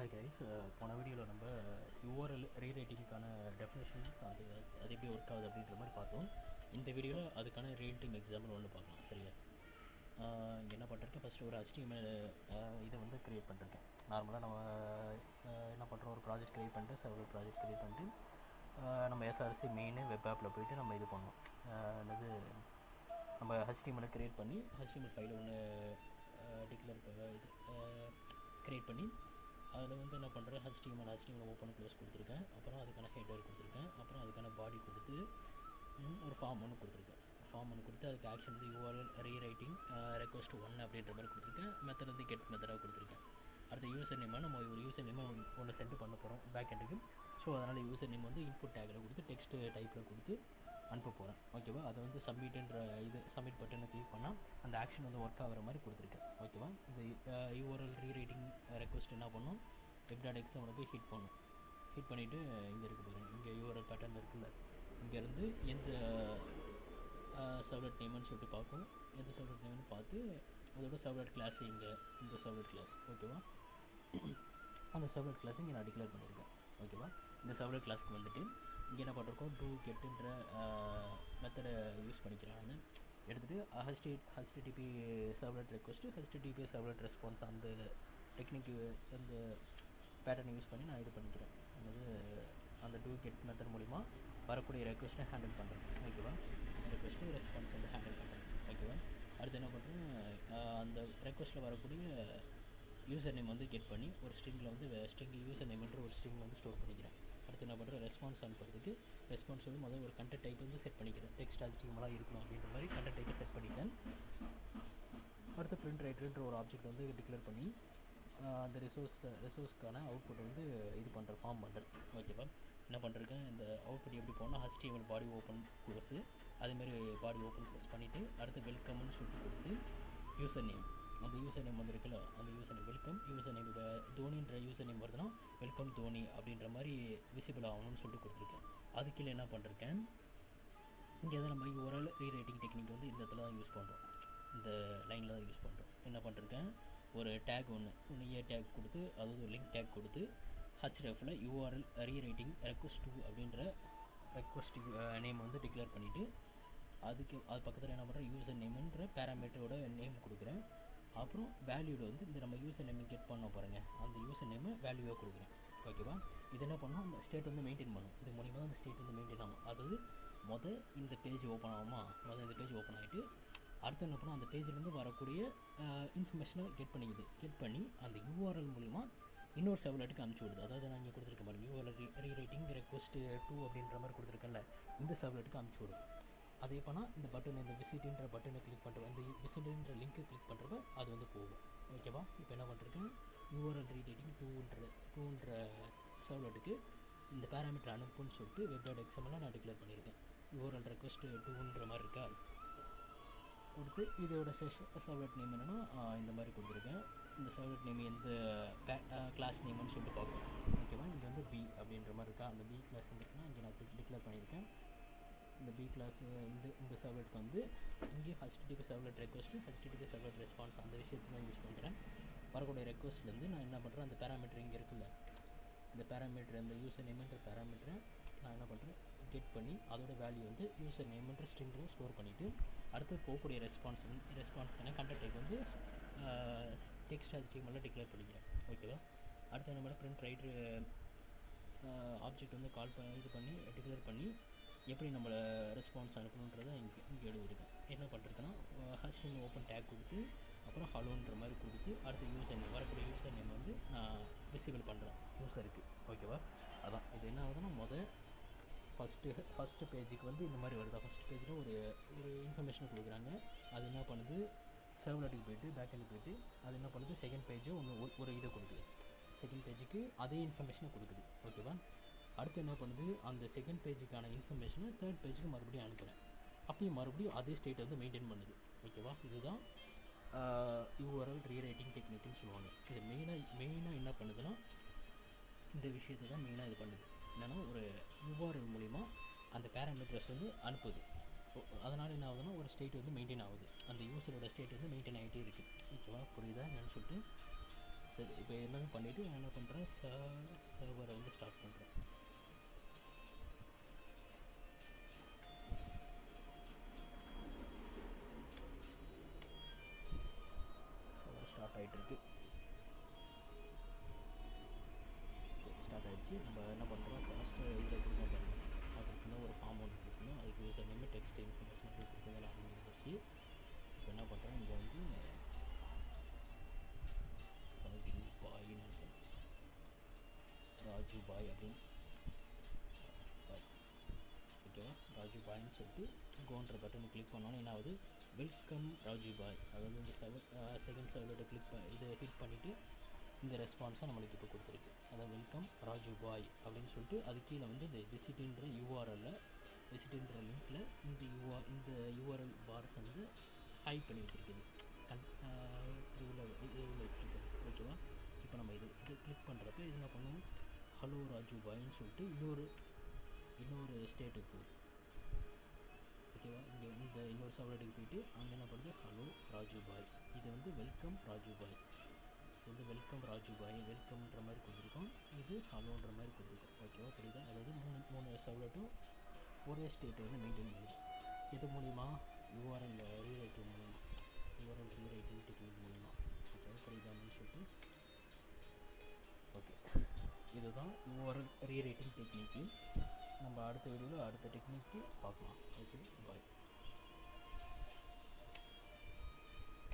Hi guys, போன வீடியோவில் நம்ம யூஆர்எல் ரீரைட்டிங்கான டெஃபினேஷன்ஸ் அது எப்படி ஒர்க் ஆகுது அப்படின்ற மாதிரி பார்த்தோம். இந்த வீடியோவில் அதுக்கான ரீரைட்டிங் எக்ஸாம்பிள் ஒன்று பார்க்கலாம். சரியா, என்ன பண்ணிருக்கேன், ஃபஸ்ட்டு ஒரு HTML இதை வந்து க்ரியேட் பண்ணிருக்கேன். நார்மலாக நம்ம என்ன பண்ணுறோம், ஒரு ப்ராஜெக்ட் க்ரியேட் பண்ணிட்டு சர்வர் ப்ராஜெக்ட் க்ரியேட் பண்ணிட்டு நம்ம SRC மெயின் வெப் ஆப்பில் போய்ட்டு நம்ம இது பண்ணோம். என்னது, நம்ம HTML க்ரியேட் பண்ணி HTML ஃபைலை ஒன்று டிக்ளேர் க்ரியேட் பண்ணி அதில் வந்து என்ன பண்ணுறேன், HTML ஓப்பன் க்ளோஸ் கொடுத்துருக்கேன். அப்புறம் அதுக்கான ஹெடர் கொடுத்துருக்கேன். அப்புறம் அதுக்கான பாடி கொடுத்து ஒரு ஃபார்ம் ஒன்று கொடுத்துருக்கேன். ஃபார்ம் ஒன்று கொடுத்து அதுக்கு ஆக்ஷன் வந்து யூஆர்எல் ரீரைட்டிங் ரெக்வஸ்ட் 1 அப்படின்ற மாதிரி கொடுத்துருக்கேன். மெத்தட் வந்து கெட் மெத்தடாக கொடுத்துருக்கேன். அடுத்த யூசர் நேமாக நம்ம ஒரு யூசர் நேமை ஒன்று சென்ட் பண்ண போகிறோம் பேக் எண்டுக்கு. ஸோ அதனால் யூசர் நேம் வந்து இன்புட் டேக்கில் கொடுத்து டெக்ஸ்ட் டைப்பில் கொடுத்து அனுப்ப போகிறேன். ஓகேவா, அதை வந்து சப்மிட்ன்ற இது சப்மிட் பட்டனை கிளிக் பண்ணால் அந்த ஆக்ஷன் வந்து ஒர்க் ஆகிற மாதிரி கொடுத்துருக்கேன். ஓகேவா, இந்த யூஆர்எல் ரீரைட்டிங் ரெக்வஸ்ட் என்ன பண்ணும், web.xml போய் ஹிட் பண்ணும். ஹிட் பண்ணிவிட்டு இங்கே இருக்குது பாருங்கள், இங்கே யூஆர்எல் பேட்டர்ன் இருக்குல்ல, இங்கேருந்து எந்த சர்வலெட் நேம்னு சொல்லிட்டு பார்க்கும். எந்த சர்வலெட் நேம்னு பார்த்து அதோட சர்வலெட் கிளாஸ் இங்கே இந்த சர்வலெட் கிளாஸ். ஓகேவா, அந்த சர்வலெட் கிளாஸ் இங்கே நான் டிக்ளேர் பண்ணியிருக்கேன். ஓகேவா, இந்த சர்வலெட் கிளாஸ்க்கு வந்துட்டு இங்கே என்ன பண்ணிருக்கோம், டூ கெட்டுன்ற மெத்தடை யூஸ் பண்ணிக்கிறேன். நான் எடுத்துகிட்டு HTTP சர்வலெட் ரெக்வஸ்ட்டு HTTP சர்வலெட் ரெஸ்பான்ஸ் அந்த டெக்னிக்கு அந்த பேட்டர்னை யூஸ் பண்ணி நான் இது பண்ணிக்கிறேன். அதாவது அந்த டூ கெட் மெத்தட் மூலிமா வரக்கூடிய ரெக்வஸ்ட்டை ஹேண்டில் பண்ணுறேன். ஓகேவா, ரெக்வஸ்ட்டு ரெஸ்பான்ஸ் வந்து ஹேண்டில் பண்ணுறேன். ஓகேவா, அடுத்து என்ன பண்ணுறேன், அந்த ரெக்வஸ்ட்டில் வரக்கூடிய யூசர் நேம் வந்து கெட் பண்ணி ஒரு ஸ்ட்ரிங்கில் வந்து ஸ்ட்ரிங் யூசர் நேம்ன்ற ஒரு ஸ்ட்ரிங் வந்து ஸ்டோர் பண்ணிக்கிறேன். அடுத்து என்ன பண்ணுறேன், ரெஸ்பான்ஸ் அனுப்புறதுக்கு ரெஸ்பான்ஸ் வந்து முதல்ல ஒரு கண்டென்ட் டைப் வந்து செட் பண்ணிக்கிறேன். டெக்ஸ்ட் HTML இருக்கணும் அப்படின்ற மாதிரி கண்டென்ட் டைப்பை செட் பண்ணிட்டேன். அடுத்து பிரிண்ட் ரைட்டர்ன்ற ஒரு ஆப்ஜெக்ட் வந்து டிக்ளேர் பண்ணி அந்த ரிசோர்ஸ்க்கான அவுட்புட் வந்து இது பண்ணுறேன், ஃபார்ம் பண்ணுறேன். ஓகேவா, என்ன பண்ணுறேன், இந்த அவுட்புட் எப்படி போனால் HTML பாடி ஓப்பன் க்ளோஸு அதேமாதிரி பாடி ஓப்பன் க்ளோஸ் பண்ணிவிட்டு அடுத்து வெல்கம்னு சொல்லிட்டு கொடுத்து யூசர் நேம், அந்த யூசர் நேம் வந்து இருக்குல்ல, அந்த user name welcome user name தோனின்ற யூசர் நேம் வருதுன்னா வெல்கம் தோனி அப்படின்ற மாதிரி விசிபிள் ஆகணும்னு சொல்லிட்டு கொடுத்துருக்கேன். அது கீழே என்ன பண்ணிருக்கேன், இங்கே தான் நம்ம யூஆர்எல் ரீரைட்டிங் டெக்னிக் வந்து இந்த இடத்துல தான் யூஸ் பண்ணுறோம், இந்த லைனில் தான் யூஸ் பண்ணுறோம். என்ன பண்ணிருக்கேன், ஒரு டேக் ஒன்று ஏ டேக் கொடுத்து அதாவது ஒரு லிங்க் டேக் கொடுத்து HREFல யூஆர்எல் ரீரைட்டிங் ரெக்வஸ்ட் 2 அப்படின்ற ரெக்வஸ்ட் நேம் வந்து டிக்ளேர் பண்ணிவிட்டு அது பக்கத்தில் என்ன பண்ணுறேன், யூசர் நேம்ன்ற பேராமீட்டரோட நேம் கொடுக்குறேன். அப்புறம் வேல்யூவில் வந்து இந்த நம்ம யூசர் நேம் கெட் பண்ண பாருங்கள், அந்த யூசர் நேமை வேல்யூவாக கொடுக்குறேன். ஓகேவா, இது என்ன பண்ணணும், அந்த ஸ்டேட் வந்து மெயின்டைன் பண்ணும். இது மூலிமா தான் அந்த ஸ்டேட் வந்து மெயின்டைன் ஆகும். அதாவது இந்த பேஜ் ஓப்பன் ஆகுமா, இந்த பேஜ் ஓப்பன் ஆகிட்டு அடுத்து என்ன பண்ணணும், அந்த பேஜ்லேருந்து வரக்கூடிய இன்ஃபர்மேஷனை கெட் பண்ணி அந்த யூஆர்எல் மூலிமா இன்னொரு சர்வலெட்டுக்கு அனுப்பிச்சி விடுது. அதாவது நான் இங்கே கொடுத்துருக்க பாருங்கள், யூஆர்எல் ரீரைட்டிங் ரெக்வஸ்ட் 2 அப்படின்ற மாதிரி கொடுத்துருக்கேன்ல, இந்த சர்வலெட்டுக்கு அனுப்பிச்சி விடும். அதே பண்ணால் இந்த பட்டன், இந்த விசிட்ன்ற பட்டனை கிளிக் பண்ணுற இந்த விசிட்ன்ற லிங்க்கை கிளிக் பண்ணுறப்ப அது வந்து போகும். ஓகேவா, இப்போ என்ன பண்ணிருக்கேன், யூஆர்எல் ரீரைட்டிங் 2ன்ற சர்வலெட்டுக்கு இந்த பேராமீட்டர் அனுப்புன்னு சொல்லிட்டு web.xml நான் டிக்ளேர் பண்ணியிருக்கேன். யூஆர்எல் ரெக்வஸ்ட் 2ன்ற மாதிரி இருக்கா கொடுத்து இதோட சர்வலெட் நேம் என்னென்னா இந்த மாதிரி கொடுத்துருக்கேன். இந்த சர்வலெட் நேம் எந்த கிளாஸ் நேம்னு சொல்லிட்டு பார்ப்போம். ஓகேவா, இங்கே வந்து B அப்படின்ற மாதிரி இருக்கா, அந்த B கிளாஸ் வந்துருக்குன்னா இங்கே நான் டிக்ளேர் பண்ணியிருக்கேன். இந்த B கிளாஸ் இந்த சர்வலெட்டுக்கு வந்து இங்கே HTTP சர்வலெட் ரெக்வஸ்ட்டு HTTP சர்வலெட் ரெஸ்பான்ஸ் அந்த விஷயத்துக்கு நான் யூஸ் பண்ணுறேன். வரக்கூடிய ரெக்வஸ்ட்லேருந்து நான் என்ன பண்ணுறேன், அந்த பேராமீட்டர் இங்கே இருக்குல்ல, இந்த பேராமீட்டர் அந்த யூசர் நேம்ன்ற பேராமீட்டரை நான் என்ன பண்ணுறேன், கெட் பண்ணி அதோட வேல்யூ வந்து யூசர் நேம்ன்ற ஸ்ட்ரிங்கில் ஸ்டோர் பண்ணிவிட்டு அடுத்து போகக்கூடிய ரெஸ்பான்ஸ்க்கான கண்டென்ட் டைப் வந்து டெக்ஸ்ட் HTML டிக்ளேர் பண்ணிக்கிறேன். ஓகேவா, அடுத்து என்ன பண்ண பிரிண்ட் ரைட்ரு ஆப்ஜெக்ட் வந்து கால் பண்ணி டிக்ளேர் பண்ணி எப்படி நம்மளை ரெஸ்பான்ஸ் அனுப்பணுன்றதை இங்கே எழுதிருக்கேன். என்ன பண்ணிருக்கேன்னா, HTML ஓப்பன் டேக் கொடுத்து அப்புறம் ஹலோன்ற மாதிரி கொடுத்து அடுத்து யூசர் நேம் வரக்கூடிய யூசர் நேம் வந்து நான் விசிபிள் பண்ணுறேன் யூசருக்கு. ஓகேவா, அதான் இது என்ன ஆகுதுன்னா, ஃபஸ்ட்டு பேஜுக்கு வந்து இந்த மாதிரி வருதா, ஃபஸ்ட் பேஜில் ஒரு இன்ஃபர்மேஷன் கொடுக்குறாங்க. அது என்ன பண்ணுது, சர்வலெட்டுக்கு போய்ட்டு பேக்கெண்டுக்கு போய்ட்டு அது என்ன பண்ணுது, செகண்ட் பேஜை ஒரு இதை கொடுக்குது, செகண்ட் பேஜுக்கு அதே இன்ஃபர்மேஷனை கொடுக்குது. ஓகேவா, அடுத்து என்ன பண்ணுது, அந்த செகண்ட் பேஜுக்கான இன்ஃபர்மேஷனை தேர்ட் பேஜுக்கு மறுபடியும் அனுப்புகிறேன். அப்பயும் மறுபடியும் அதே ஸ்டேட்டை வந்து மெயின்டைன் பண்ணுது. ஓகேவா, இதுதான் யூஆர்எல் ரீரைட்டிங் டெக்னிக்னு சொல்லுவாங்க. இது மெயினாக என்ன பண்ணுதுன்னா, இந்த விஷயத்தை தான் மெயினாக இது பண்ணுது. என்னென்னா, ஒரு யூஆர்எல் மூலிமா அந்த பேராமீட்டர்ஸ் வந்து அனுப்புது. அதனால் என்ன ஆகுதுன்னா, ஒரு ஸ்டேட் வந்து மெயின்டைன் ஆகுது, அந்த யூசரோட ஸ்டேட் வந்து மெயின்டைன் ஆகிட்டே இருக்குது. ஓகேவா, புரியுதா என்னன்னு சொல்லிட்டு சரி, இப்போ எல்லாமே பண்ணிவிட்டு நான் என்ன பண்ணுறேன், சர்வரை வந்து ஸ்டார்ட் பண்ணுறேன். சர்வர் ஸ்டார்ட் ஆகிட்டுருக்கு. ஸ்டார்ட் ஆகிடுச்சு. நம்ம என்ன பண்ணுறோம், ஃபஸ்ட்டு இதில் கொடுத்தோம் பாருங்கள், அதுக்குன்னு ஒரு ஃபார்ம் ஒன்று கொடுக்கணும். அதுக்கு யூசர் நேம் டெக்ஸ்ட் இன்ஃபர்மேஷன் கொடுத்ததெல்லாம் ஆரம்பிச்சு. இப்போ என்ன பண்ணுறோம், இங்கே வந்து ராஜு பாய்னு இருக்கும், ராஜு பாய் அப்படின்னு பாய், ஓகேவா, ராஜு பாய்னு சொல்லிட்டு கோன்ற பட்டனை கிளிக் பண்ணோன்னே என்ன ஆகுது, வெல்கம் ராஜு பாய், அதாவது இந்த செகண்ட் சர்வரோட இதை ஹிட் பண்ணிவிட்டு இந்த ரெஸ்பான்ஸை நம்மளுக்கு இப்போ கொடுத்துருக்கு. அதாவது வெல்கம் ராஜு பாய் அப்படின்னு சொல்லிட்டு அது கீழே வந்து இந்த விசிட்ன்ற யூஆர்எல்ல, விசிட்ன்ற லிங்க்கில் இந்த யூஆர்எல் பார்ஸ் வந்து ஹைட் பண்ணி வச்சுருக்குது, இதில் வச்சுருக்குது, ஓகேவா. இப்போ நம்ம இது கிளிக் பண்ணுறப்ப இது என்ன பண்ணுவோம், ஹலோ ராஜு பாய்ன்னு சொல்லிட்டு இன்னொரு ஸ்டேட்டுக்கு போகுது, ஓகேவா. இங்கே இந்த இன்னொரு சர்வருக்கு போயிட்டு அங்கே என்ன பண்ணுது, ஹலோ ராஜு பாய், இது வந்து வெல்கம் ராஜு பாய், இது வந்து வெல்கம் ராஜு பாய், வெல்கம்ன்ற மாதிரி கொடுத்துருக்கோம், இது ஹலோன்ற மாதிரி கொடுத்துருக்கோம், ஓகேவா, புரியுதா. அதாவது மூணு சர்வர்ட்டும் ஒரே ஸ்டேட்டை வந்து மெயின்டைன் பண்ணுது. இது மூலிமா யூஆர்எல் ரீரைட்டிங் மூலிமா, யூஆர்எல் ரீரைட்டிங் டெக்னிக் மூலிமா, ஓகேவா, புரியுதான்னு சொல்லிட்டு. ஓகே, இதுதான் யூஆர்எல் ரீரைட்டிங் டெக்னிக்கு. நம்ம அடுத்த வீடியோவில் அடுத்த டெக்னிக்கு பார்க்கலாம். ஓகே, பாய்.